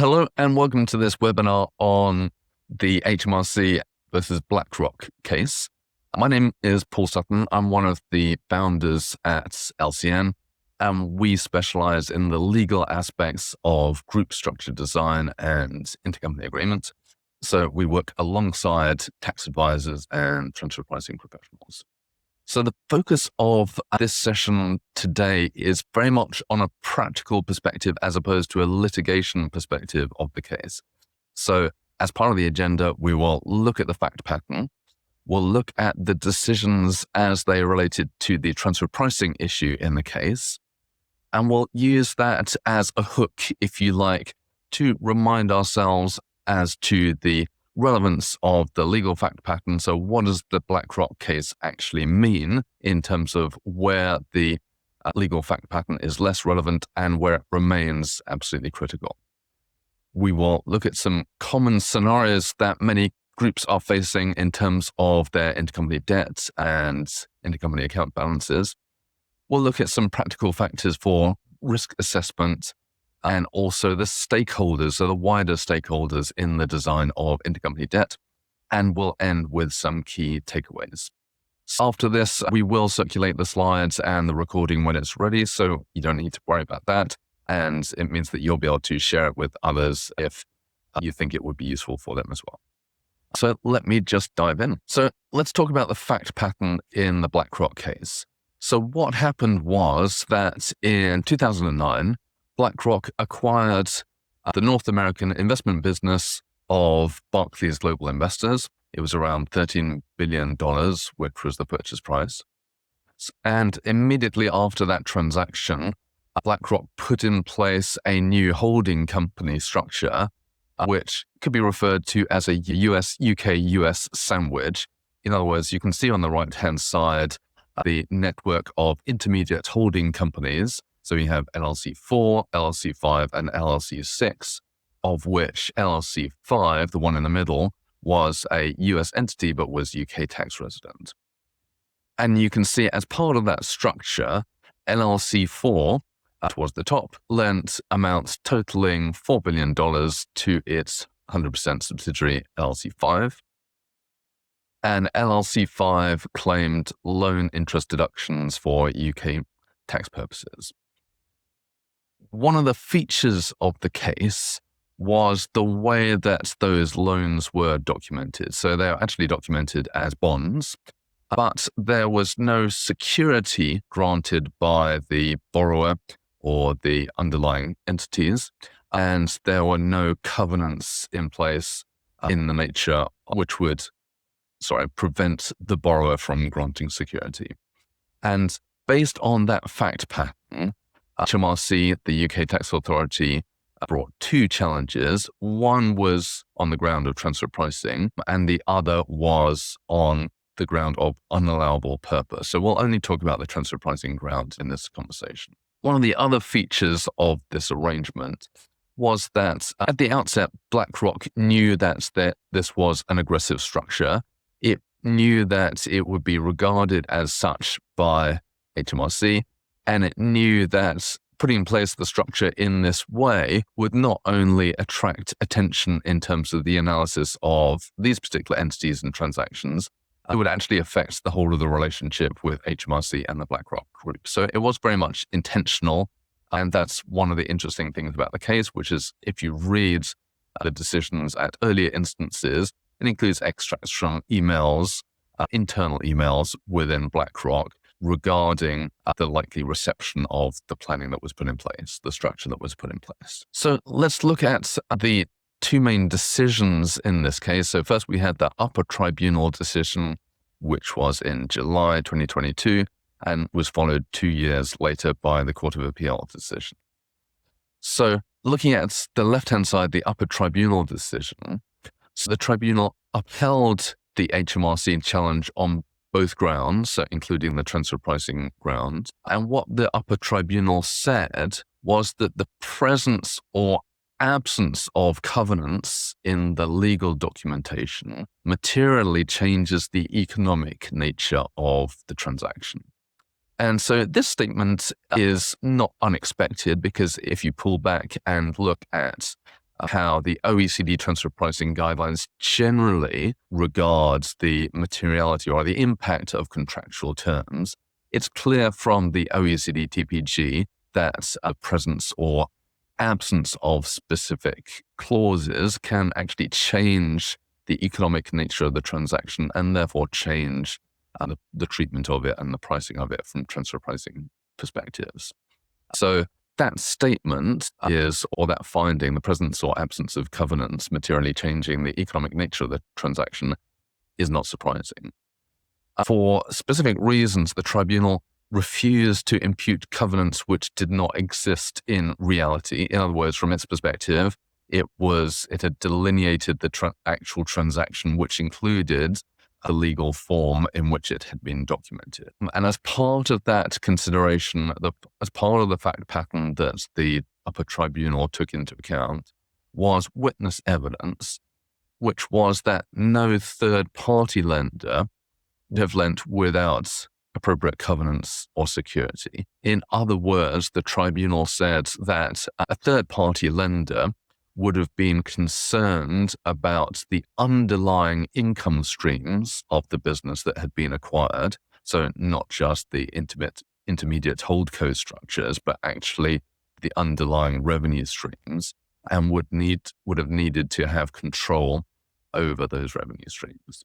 Hello and welcome to this webinar on the HMRC versus BlackRock case. My name is Paul Sutton. I'm one of the founders at LCN, and we specialize in the legal aspects of group structure design and intercompany agreements. So we work alongside tax advisors and transfer pricing professionals. So the focus of this session today is very much on a practical perspective as opposed to a litigation perspective of the case. So as part of the agenda, we will look at the fact pattern. We'll look at the decisions as they are related to the transfer pricing issue in the case. And we'll use that as a hook, if you like, to remind ourselves as to the relevance of the legal fact pattern. So what does the BlackRock case actually mean in terms of where the legal fact pattern is less relevant and where it remains absolutely critical? We will look at some common scenarios that many groups are facing in terms of their intercompany debt and intercompany account balances. We'll look at some practical factors for risk assessment and also the stakeholders, so the wider stakeholders in the design of intercompany debt. And we'll end with some key takeaways. So after this, we will circulate the slides and the recording when it's ready, so you don't need to worry about that. And it means that you'll be able to share it with others if you think it would be useful for them as well. So let me just dive in. So let's talk about the fact pattern in the BlackRock case. So what happened was that in 2009, BlackRock acquired the North American investment business of Barclays Global Investors. It was around $13 billion, which was the purchase price. And immediately after that transaction, BlackRock put in place a new holding company structure, which could be referred to as a UK-US sandwich. In other words, you can see on the right-hand side the network of intermediate holding companies. So we have LLC4, LLC5, and LLC6, of which LLC5, the one in the middle, was a US entity but was UK tax resident. And you can see as part of that structure, LLC4, towards the top, lent amounts totaling $4 billion to its 100% subsidiary LLC5. And LLC5 claimed loan interest deductions for UK tax purposes. One of the features of the case was the way that those loans were documented. So they are actually documented as bonds, but there was no security granted by the borrower or the underlying entities, and there were no covenants in place in the nature which would prevent the borrower from granting security. And based on that fact pattern, HMRC, the UK tax authority, brought two challenges. One was on the ground of transfer pricing, and the other was on the ground of unallowable purpose. So we'll only talk about the transfer pricing ground in this conversation. One of the other features of this arrangement was that at the outset, BlackRock knew that this was an aggressive structure. It knew that it would be regarded as such by HMRC, and it knew that putting in place the structure in this way would not only attract attention in terms of the analysis of these particular entities and transactions, it would actually affect the whole of the relationship with HMRC and the BlackRock group. So it was very much intentional, and that's one of the interesting things about the case, which is if you read the decisions at earlier instances, it includes extracts from emails, internal emails within BlackRock regarding the likely reception of the planning that was put in place, the structure that was put in place. So let's look at the two main decisions in this case. So first we had the upper tribunal decision, which was in July 2022 and was followed 2 years later by the Court of Appeal decision. So looking at the left-hand side, the upper tribunal decision, so the tribunal upheld the HMRC challenge on both grounds, so including the transfer pricing ground. And what the upper tribunal said was that the presence or absence of covenants in the legal documentation materially changes the economic nature of the transaction. And so this statement is not unexpected, because if you pull back and look at how the OECD transfer pricing guidelines generally regards the materiality or the impact of contractual terms, it's clear from the OECD TPG that a presence or absence of specific clauses can actually change the economic nature of the transaction and therefore change the treatment of it and the pricing of it from transfer pricing perspectives. So that statement is, or that finding, the presence or absence of covenants materially changing the economic nature of the transaction, is not surprising. For specific reasons, the tribunal refused to impute covenants which did not exist in reality. In other words, from its perspective, it had delineated the actual transaction, which included the legal form in which it had been documented. And as part of that consideration, as part of the fact pattern that the upper tribunal took into account, was witness evidence, which was that no third-party lender would have lent without appropriate covenants or security. In other words, the tribunal said that a third-party lender would have been concerned about the underlying income streams of the business that had been acquired. So not just the intermediate holdco structures, but actually the underlying revenue streams, and would have needed to have control over those revenue streams.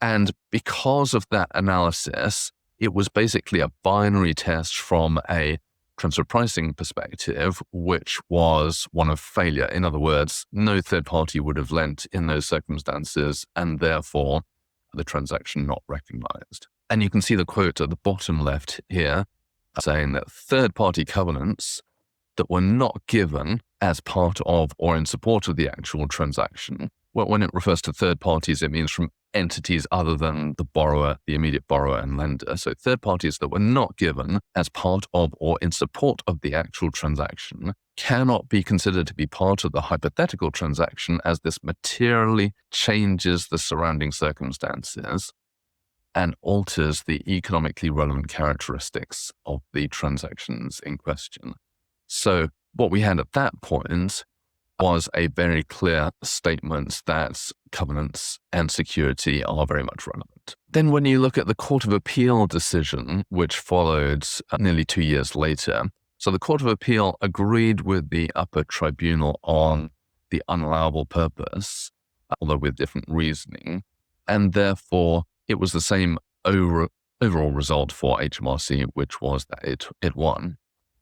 And because of that analysis, it was basically a binary test from a transfer pricing perspective, which was one of failure. In other words, no third party would have lent in those circumstances, and therefore the transaction not recognized. And you can see the quote at the bottom left here saying that third party covenants that were not given as part of or in support of the actual transaction. Well, when it refers to third parties, it means from entities other than the borrower, the immediate borrower and lender. So third parties that were not given as part of or in support of the actual transaction cannot be considered to be part of the hypothetical transaction, as this materially changes the surrounding circumstances and alters the economically relevant characteristics of the transactions in question. So what we had at that point was a very clear statement that covenants and security are very much relevant. Then when you look at the Court of Appeal decision, which followed nearly 2 years later, so the Court of Appeal agreed with the upper tribunal on the unallowable purpose, although with different reasoning, and therefore it was the same overall result for HMRC, which was that it won.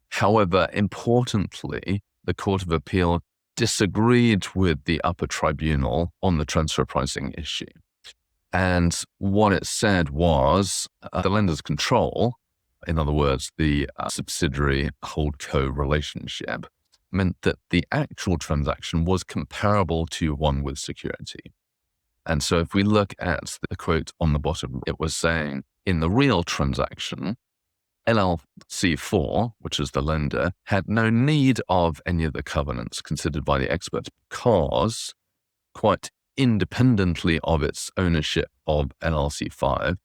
However, importantly, the Court of Appeal disagreed with the upper tribunal on the transfer pricing issue. And what it said was the lender's control, in other words, the subsidiary holdco relationship, meant that the actual transaction was comparable to one with security. And so if we look at the quote on the bottom, it was saying, in the real transaction, LLC4, which is the lender, had no need of any of the covenants considered by the experts because, quite independently of its ownership of LLC5,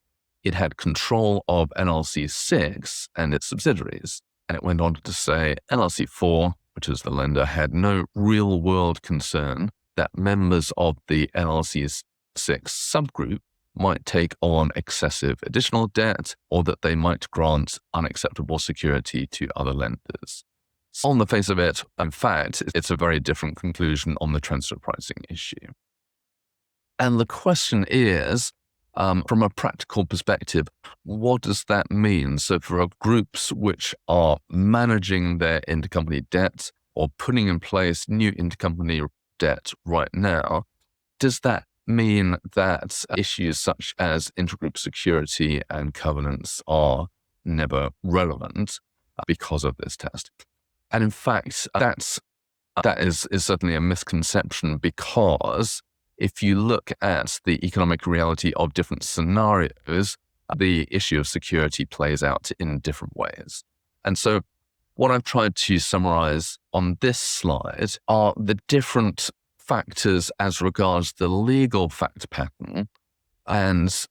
it had control of LLC6 and its subsidiaries. And it went on to say LLC4, which is the lender, had no real-world concern that members of the LLC6 subgroup might take on excessive additional debt, or that they might grant unacceptable security to other lenders. So on the face of it, in fact, it's a very different conclusion on the transfer pricing issue. And the question is, from a practical perspective, what does that mean? So for groups which are managing their intercompany debt or putting in place new intercompany debt right now, does that mean that issues such as intra-group security and covenants are never relevant because of this test? And in fact, that is certainly a misconception, because if you look at the economic reality of different scenarios, the issue of security plays out in different ways. And so what I've tried to summarize on this slide are the different factors as regards the legal fact pattern and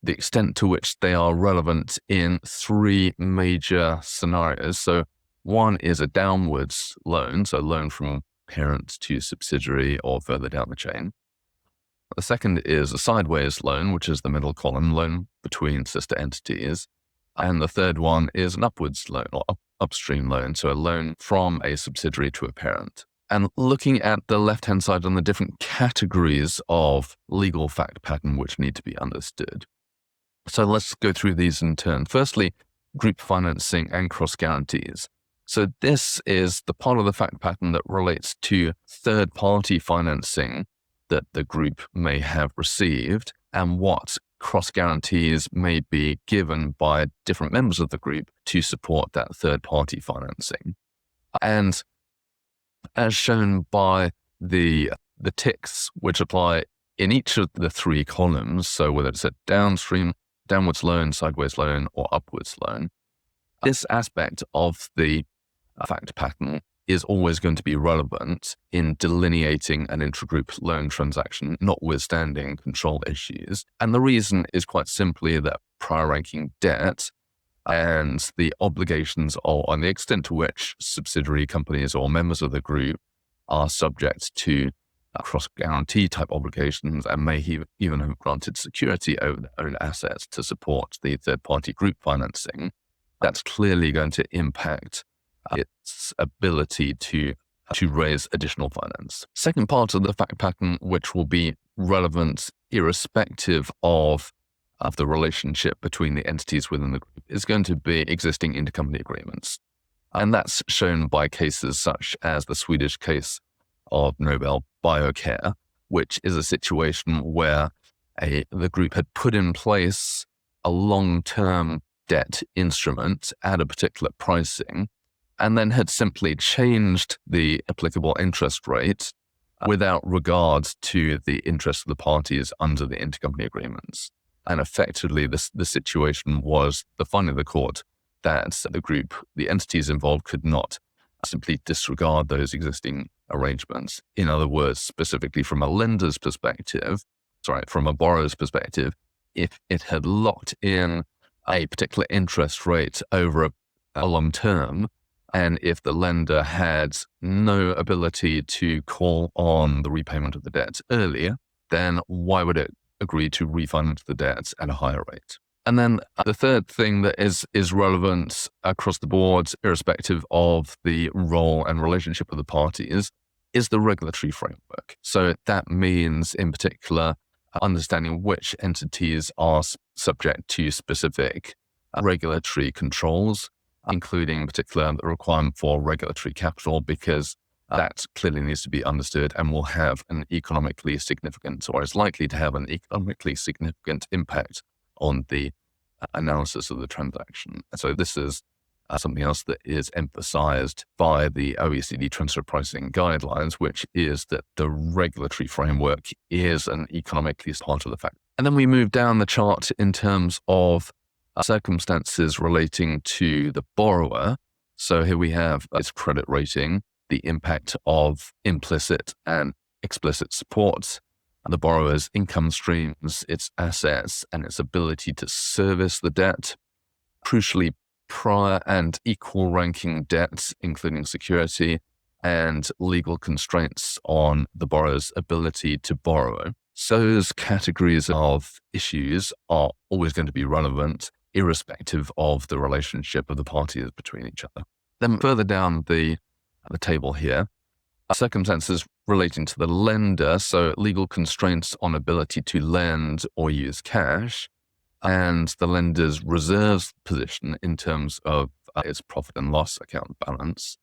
the extent to which they are relevant in three major scenarios. So one is a downwards loan, so loan from parent to subsidiary or further down the chain. The second is a sideways loan, which is the middle column, loan between sister entities. And the third one is an upwards loan or upstream loan, so a loan from a subsidiary to a parent. And looking at the left-hand side on the different categories of legal fact pattern which need to be understood. So let's go through these in turn. Firstly, group financing and cross guarantees. So this is the part of the fact pattern that relates to third-party financing that the group may have received and what cross guarantees may be given by different members of the group to support that third-party financing. And as shown by the ticks which apply in each of the three columns, so whether it's a downwards loan, sideways loan, or upwards loan, this aspect of the fact pattern is always going to be relevant in delineating an intra-group loan transaction, notwithstanding control issues. And the reason is quite simply that prior ranking debt and the obligations and the extent to which subsidiary companies or members of the group are subject to cross-guarantee type obligations and may even have granted security over their own assets to support the third-party group financing, that's clearly going to impact its ability to raise additional finance. Second part of the fact pattern, which will be relevant irrespective of the relationship between the entities within the group, is going to be existing intercompany agreements. And that's shown by cases such as the Swedish case of Nobel Biocare, which is a situation where the group had put in place a long-term debt instrument at a particular pricing, and then had simply changed the applicable interest rate without regard to the interest of the parties under the intercompany agreements. And effectively, the situation was the finding of the court that the group, the entities involved, could not simply disregard those existing arrangements. In other words, specifically from a lender's perspective, from a borrower's perspective, if it had locked in a particular interest rate over a long term, and if the lender had no ability to call on the repayment of the debt earlier, then why would it agree to refinance the debt at a higher rate? And then the third thing that is relevant across the board, irrespective of the role and relationship of the parties, is the regulatory framework. So that means, in particular, understanding which entities are subject to specific regulatory controls, including in particular the requirement for regulatory capital, because that clearly needs to be understood and will have an economically significant, or is likely to have an economically significant impact on the analysis of the transaction. So this is something else that is emphasized by the OECD transfer pricing guidelines, which is that the regulatory framework is an economically part of the fact. And then we move down the chart in terms of circumstances relating to the borrower. So here we have its credit rating, the impact of implicit and explicit support, the borrower's income streams, its assets, and its ability to service the debt. Crucially, prior and equal ranking debts, including security, and legal constraints on the borrower's ability to borrow. So those categories of issues are always going to be relevant, irrespective of the relationship of the parties between each other. Then further down the table here, circumstances relating to the lender, so legal constraints on ability to lend or use cash, and the lender's reserves position in terms of its profit and loss account balance.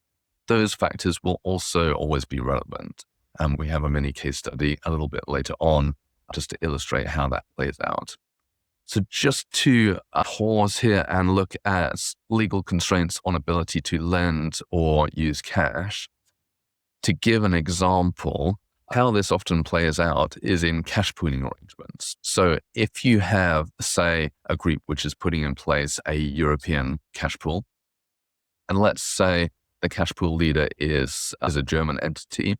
Those factors will also always be relevant. And we have a mini case study a little bit later on just to illustrate how that plays out. So just to pause here and look at legal constraints on ability to lend or use cash, to give an example, how this often plays out is in cash pooling arrangements. So if you have, say, a group which is putting in place a European cash pool, and let's say the cash pool leader is a German entity,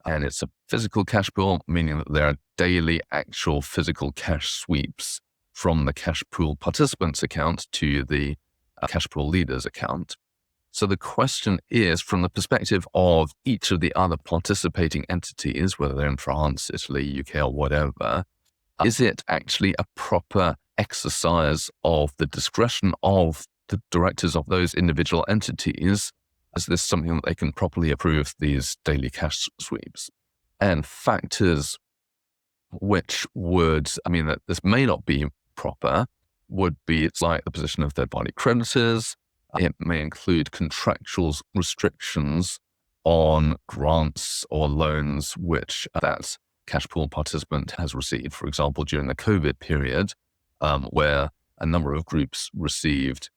and it's a physical cash pool, meaning that there are daily actual physical cash sweeps from the cash pool participant's account to the cash pool leader's account. So the question is, from the perspective of each of the other participating entities, whether they're in France, Italy, UK, or whatever, is it actually a proper exercise of the discretion of the directors of those individual entities? Is this something that they can properly approve these daily cash sweeps? And factors which would, that this may not be proper, would be it's like the position of third-party creditors. It may include contractual restrictions on grants or loans which that cash pool participant has received. For example, during the COVID period, where a number of groups received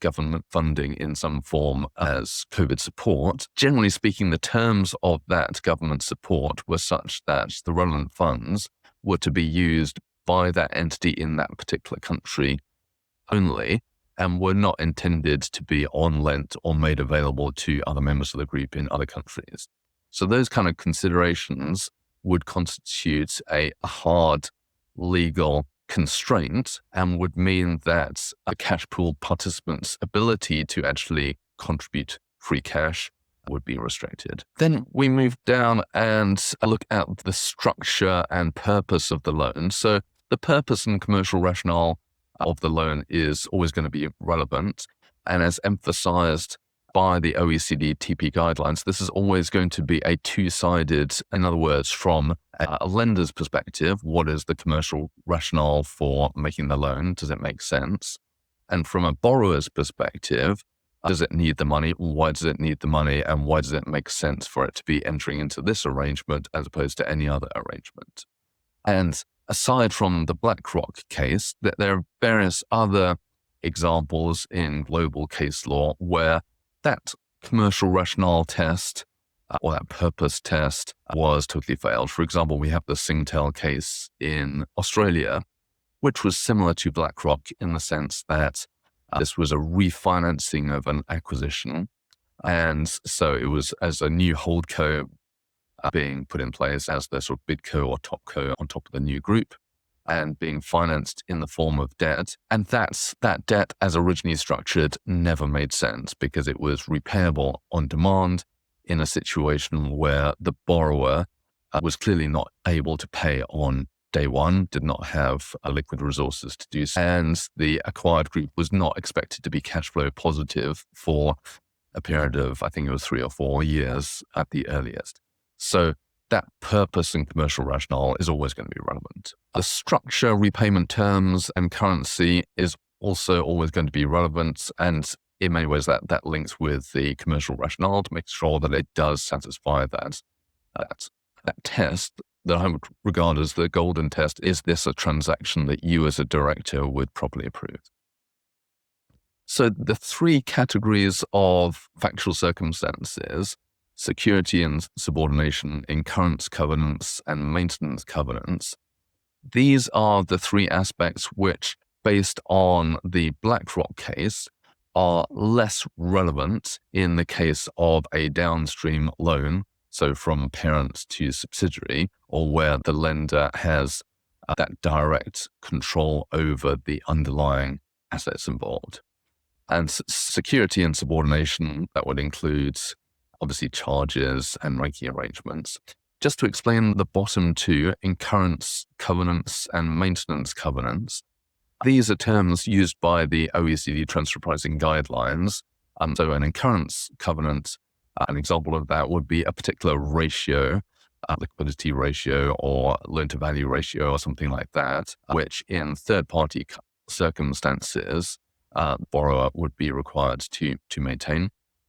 government funding in some form as COVID support. Generally speaking, the terms of that government support were such that the relevant funds were to be used by that entity in that particular country only, and were not intended to be on lent or made available to other members of the group in other countries. So those kind of considerations would constitute a hard legal constraint and would mean that a cash pool participant's ability to actually contribute free cash would be restricted. Then we move down and look at the structure and purpose of the loan. So the purpose and commercial rationale of the loan is always going to be relevant. And as emphasized by the OECD TP guidelines, this is always going to be a two-sided, in other words, from a lender's perspective, what is the commercial rationale for making the loan? Does it make sense? And from a borrower's perspective, does it need the money? Why does it need the money? And why does it make sense for it to be entering into this arrangement as opposed to any other arrangement? And aside from the BlackRock case, that there are various other examples in global case law where that commercial rationale test or that purpose test was totally failed. For example, we have the Singtel case in Australia, which was similar to BlackRock in the sense that this was a refinancing of an acquisition. And so it was as a new holdco being put in place as the sort of bidco or topco on top of the new group and being financed in the form of debt. And that debt, as originally structured, never made sense because it was repayable on demand in a situation where the borrower was clearly not able to pay on day one, did not have liquid resources to do so, and the acquired group was not expected to be cash flow positive for a period of, I think it was 3 or 4 years at the earliest. So that purpose and commercial rationale is always going to be relevant. The structure, repayment terms, and currency is also always going to be relevant. And in many ways, that links with the commercial rationale to make sure that it does satisfy that test that I would regard as the golden test. Is this a transaction that you as a director would properly approve? So the 3 categories of factual circumstances, security and subordination, incurrence covenants, and maintenance covenants, these are the 3 aspects which, based on the BlackRock case, are less relevant in the case of a downstream loan, so from parent to subsidiary, or where the lender has that direct control over the underlying assets involved. And security and subordination, that would include obviously charges and ranking arrangements. Just to explain the bottom 2, incurrence covenants and maintenance covenants, these are terms used by the OECD transfer pricing guidelines. So an incurrence covenant, an example of that would be a particular ratio, liquidity ratio or loan to value ratio or something like that, which in third-party circumstances, borrower would be required to maintain.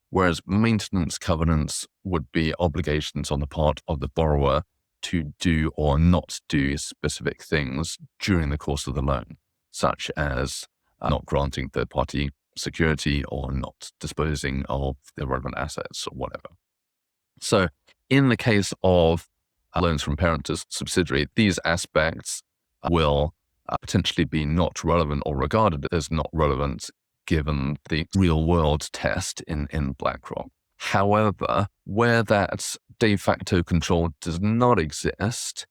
Whereas maintenance covenants would be obligations on the part of the borrower to do or not do specific things during the course of the loan, such as not granting third-party security or not disposing of the relevant assets or whatever. So in the case of loans from parent to subsidiary, these aspects will potentially be not relevant or regarded as not relevant given the real-world test in BlackRock. However, where that de facto control does not exist,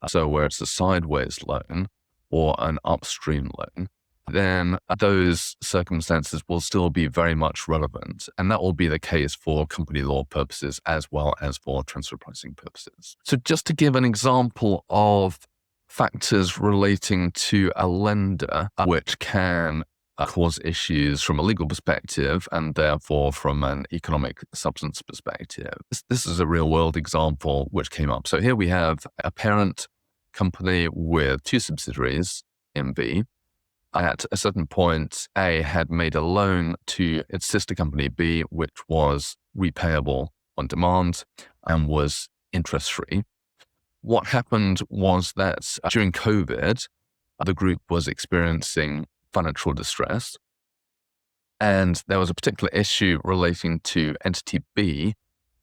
so where it's a sideways loan or an upstream loan, then those circumstances will still be very much relevant. And that will be the case for company law purposes as well as for transfer pricing purposes. So just to give an example of factors relating to a lender which can cause issues from a legal perspective and therefore from an economic substance perspective. This is a real world example which came up. So here we have a parent company with two subsidiaries, in B. At a certain point, A had made a loan to its sister company, B, which was repayable on demand and was interest-free. What happened was that during COVID, the group was experiencing financial distress. And there was a particular issue relating to entity B,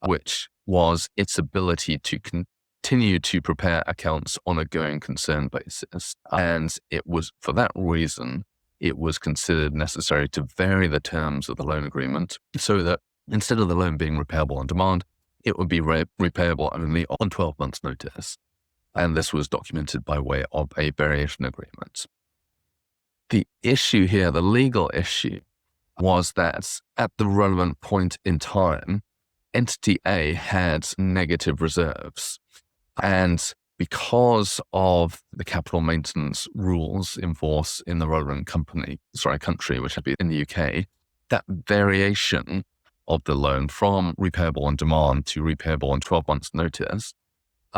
which was its ability to continue to prepare accounts on a going concern basis. And it was, for that reason, it was considered necessary to vary the terms of the loan agreement so that instead of the loan being repayable on demand, it would be repayable only on 12 months' notice. And this was documented by way of a variation agreement. The issue here, the legal issue, was that at the relevant point in time, entity A had negative reserves. And because of the capital maintenance rules in force in the relevant country, which would be in the UK, that variation of the loan from repayable on demand to repayable on 12 months' notice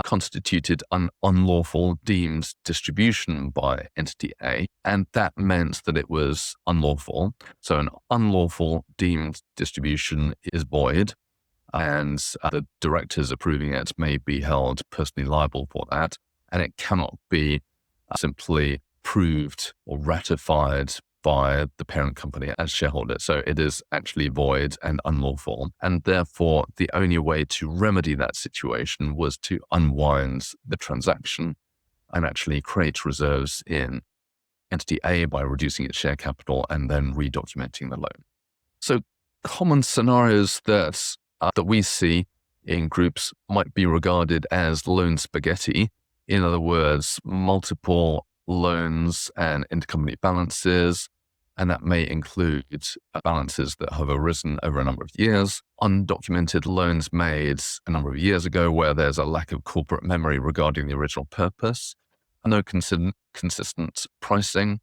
constituted an unlawful deemed distribution by entity A, and that meant that it was unlawful. So an unlawful deemed distribution is void, and the directors approving it may be held personally liable for that, and it cannot be simply proved or ratified by the parent company as shareholder. So it is actually void and unlawful. And therefore, the only way to remedy that situation was to unwind the transaction and actually create reserves in entity A by reducing its share capital and then redocumenting the loan. So common scenarios that we see in groups might be regarded as loan spaghetti. In other words, multiple loans and intercompany balances, and that may include balances that have arisen over a number of years, undocumented loans made a number of years ago where there's a lack of corporate memory regarding the original purpose, no consistent pricing,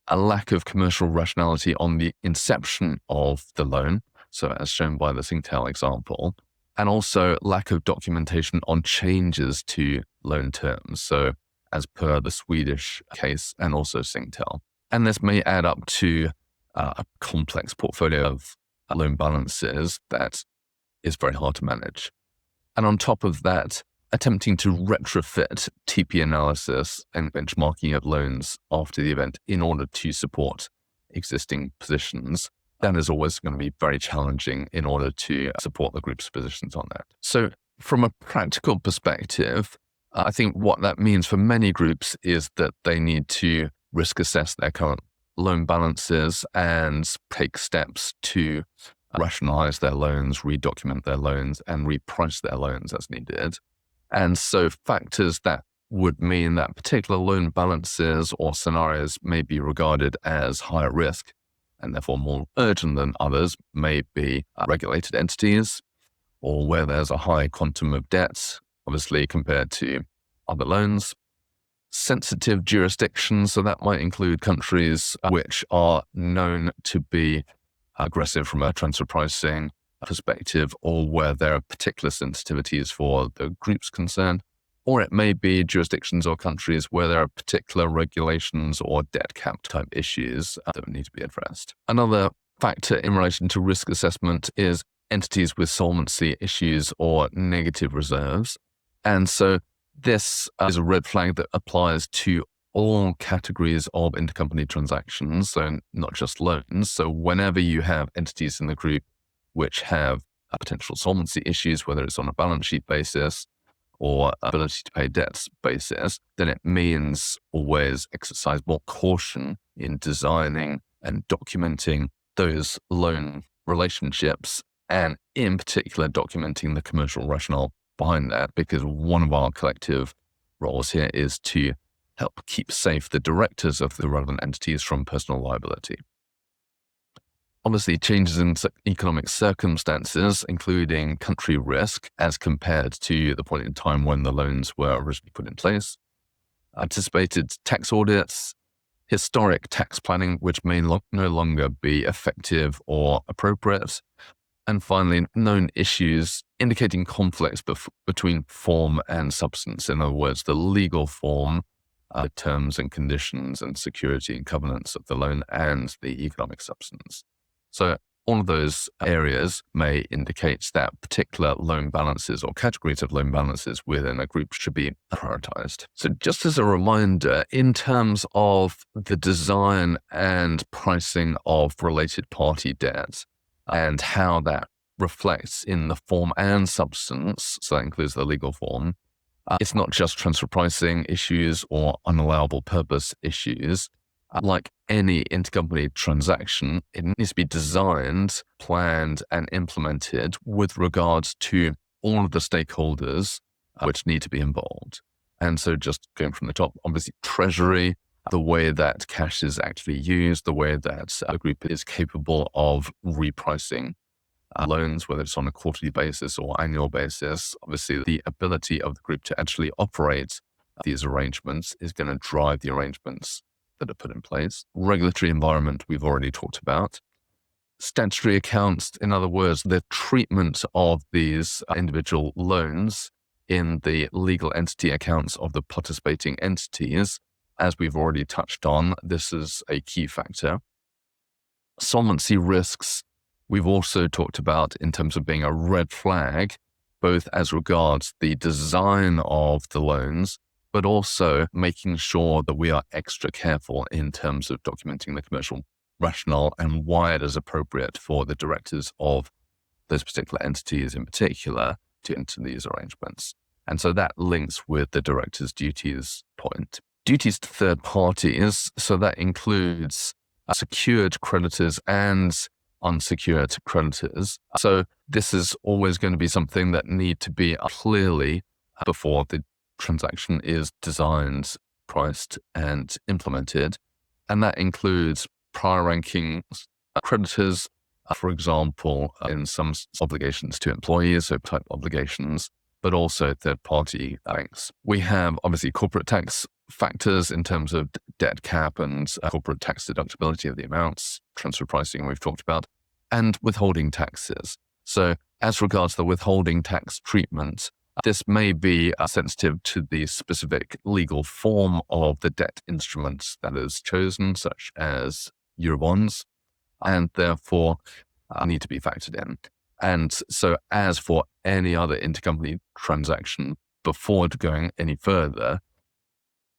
a lack of commercial rationality on the inception of the loan, so as shown by the Singtel example, and also lack of documentation on changes to loan terms, so as per the Swedish case and also Singtel. And this may add up to a complex portfolio of loan balances that is very hard to manage. And on top of that, attempting to retrofit TP analysis and benchmarking of loans after the event in order to support existing positions, that is always going to be very challenging in order to support the group's positions on that. So from a practical perspective, I think what that means for many groups is that they need to risk assess their current loan balances and take steps to rationalize their loans, redocument their loans, and reprice their loans as needed. And so factors that would mean that particular loan balances or scenarios may be regarded as higher risk and therefore more urgent than others may be regulated entities, or where there's a high quantum of debt, obviously compared to other loans. Sensitive jurisdictions, so that might include countries which are known to be aggressive from a transfer pricing perspective, or where there are particular sensitivities for the group's concern, or it may be jurisdictions or countries where there are particular regulations or debt cap type issues that need to be addressed. Another factor in relation to risk assessment is entities with solvency issues or negative reserves. And so this is a red flag that applies to all categories of intercompany transactions, so not just loans. So whenever you have entities in the group which have potential solvency issues, whether it's on a balance sheet basis or ability to pay debts basis, then it means always exercise more caution in designing and documenting those loan relationships, and in particular documenting the commercial rationale behind that, because one of our collective roles here is to help keep safe the directors of the relevant entities from personal liability. Obviously, changes in economic circumstances, including country risk as compared to the point in time when the loans were originally put in place, anticipated tax audits, historic tax planning, which may no longer be effective or appropriate, and finally, known issues indicating conflicts between form and substance. In other words, the legal form, terms and conditions and security and covenants of the loan, and the economic substance. So all of those areas may indicate that particular loan balances or categories of loan balances within a group should be prioritized. So just as a reminder, in terms of the design and pricing of related party debt and how that reflects in the form and substance, so that includes the legal form, it's not just transfer pricing issues or unallowable purpose issues. Like any intercompany transaction, it needs to be designed, planned, and implemented with regards to all of the stakeholders which need to be involved. And so just going from the top, obviously treasury, the way that cash is actually used, the way that a group is capable of repricing loans, whether it's on a quarterly basis or annual basis. Obviously, the ability of the group to actually operate these arrangements is going to drive the arrangements that are put in place. Regulatory environment, we've already talked about. Statutory accounts, in other words, the treatment of these individual loans in the legal entity accounts of the participating entities. As we've already touched on, this is a key factor. Solvency risks, we've also talked about in terms of being a red flag, both as regards the design of the loans, but also making sure that we are extra careful in terms of documenting the commercial rationale and why it is appropriate for the directors of those particular entities in particular to enter these arrangements. And so that links with the director's duties point. Duties to third parties, so that includes secured creditors and unsecured creditors. So this is always going to be something that need to be clearly before the transaction is designed, priced, and implemented. And that includes prior ranking creditors, for example, in some obligations to employees, so type obligations, but also third-party banks. We have obviously corporate tax factors in terms of debt cap and corporate tax deductibility of the amounts, transfer pricing we've talked about, and withholding taxes. So as regards the withholding tax treatment, this may be sensitive to the specific legal form of the debt instruments that is chosen, such as Eurobonds, and therefore need to be factored in. And so as for any other intercompany transaction, before going any further,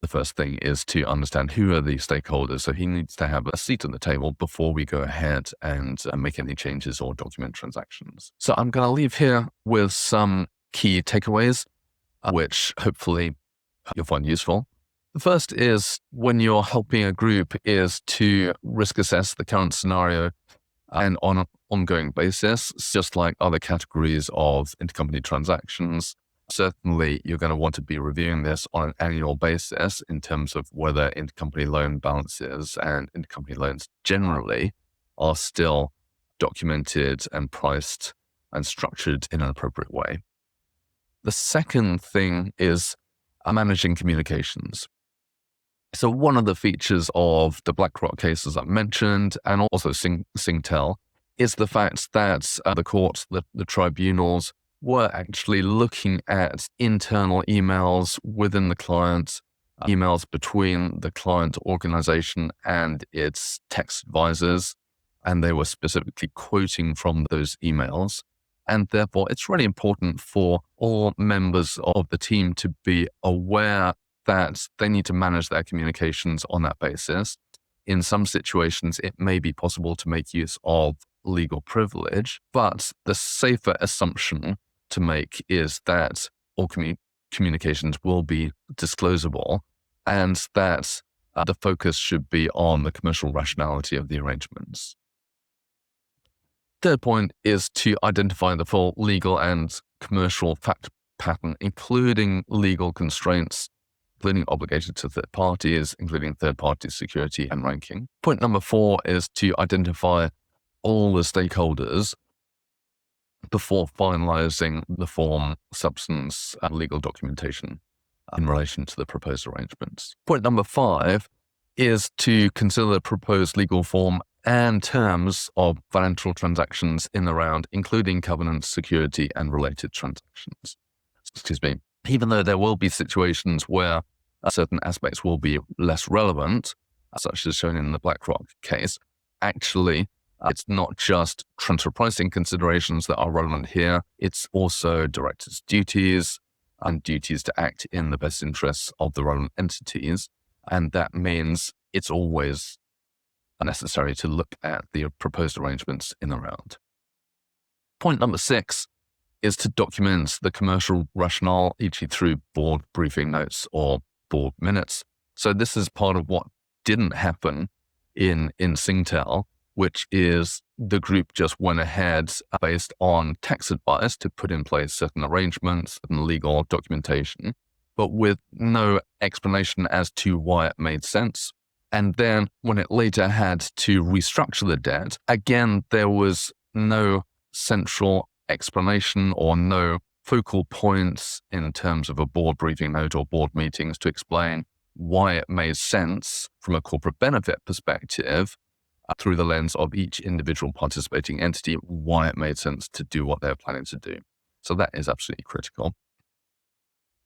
the first thing is to understand who are the stakeholders. So he needs to have a seat at the table before we go ahead and make any changes or document transactions. So I'm going to leave here with some key takeaways, which hopefully you'll find useful. The first is when you're helping a group is to risk assess the current scenario and on an ongoing basis, just like other categories of intercompany transactions. Certainly, you're going to want to be reviewing this on an annual basis in terms of whether intercompany loan balances and intercompany loans generally are still documented and priced and structured in an appropriate way. The second thing is managing communications. So one of the features of the BlackRock case, as I mentioned, and also Singtel, is the fact that the courts, the tribunals, were actually looking at internal emails within the client, emails between the client organization and its tax advisors, and they were specifically quoting from those emails. And therefore, it's really important for all members of the team to be aware that they need to manage their communications on that basis. In some situations, it may be possible to make use of legal privilege, but the safer assumption to make is that all communications will be disclosable and that the focus should be on the commercial rationality of the arrangements. Third point is to identify the full legal and commercial fact pattern, including legal constraints including obligated to third parties, including third party security and ranking. Point number 4 is to identify all the stakeholders before finalizing the form, substance, and legal documentation in relation to the proposed arrangements. Point number 5 is to consider the proposed legal form and terms of financial transactions in the round, including covenants, security, and related transactions. Excuse me. Even though there will be situations where certain aspects will be less relevant, such as shown in the BlackRock case, actually, it's not just transfer pricing considerations that are relevant here. It's also directors' duties and duties to act in the best interests of the relevant entities. And that means it's always necessary to look at the proposed arrangements in the round. Point number 6 is to document the commercial rationale, e.g. through board briefing notes or board minutes. So this is part of what didn't happen in Singtel, which is the group just went ahead based on tax advice to put in place certain arrangements and legal documentation, but with no explanation as to why it made sense. And then when it later had to restructure the debt, again, there was no central explanation or no focal points in terms of a board briefing note or board meetings to explain why it made sense from a corporate benefit perspective through the lens of each individual participating entity, why it made sense to do what they're planning to do. So that is absolutely critical.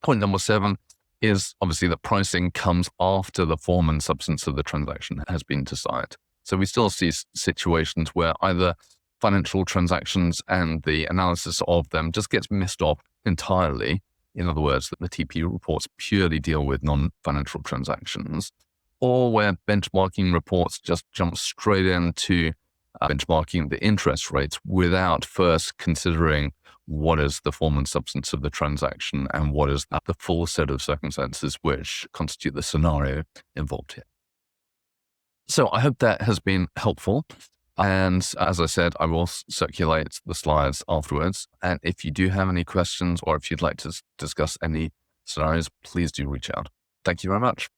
Point number 7 is obviously that pricing comes after the form and substance of the transaction has been decided. So we still see situations where either financial transactions and the analysis of them just gets missed off entirely. In other words, that the TP reports purely deal with non-financial transactions, or where benchmarking reports just jump straight into benchmarking the interest rates without first considering what is the form and substance of the transaction and what is the full set of circumstances which constitute the scenario involved here. So I hope that has been helpful. And as I said, I will circulate the slides afterwards. And if you do have any questions or if you'd like to discuss any scenarios, please do reach out. Thank you very much.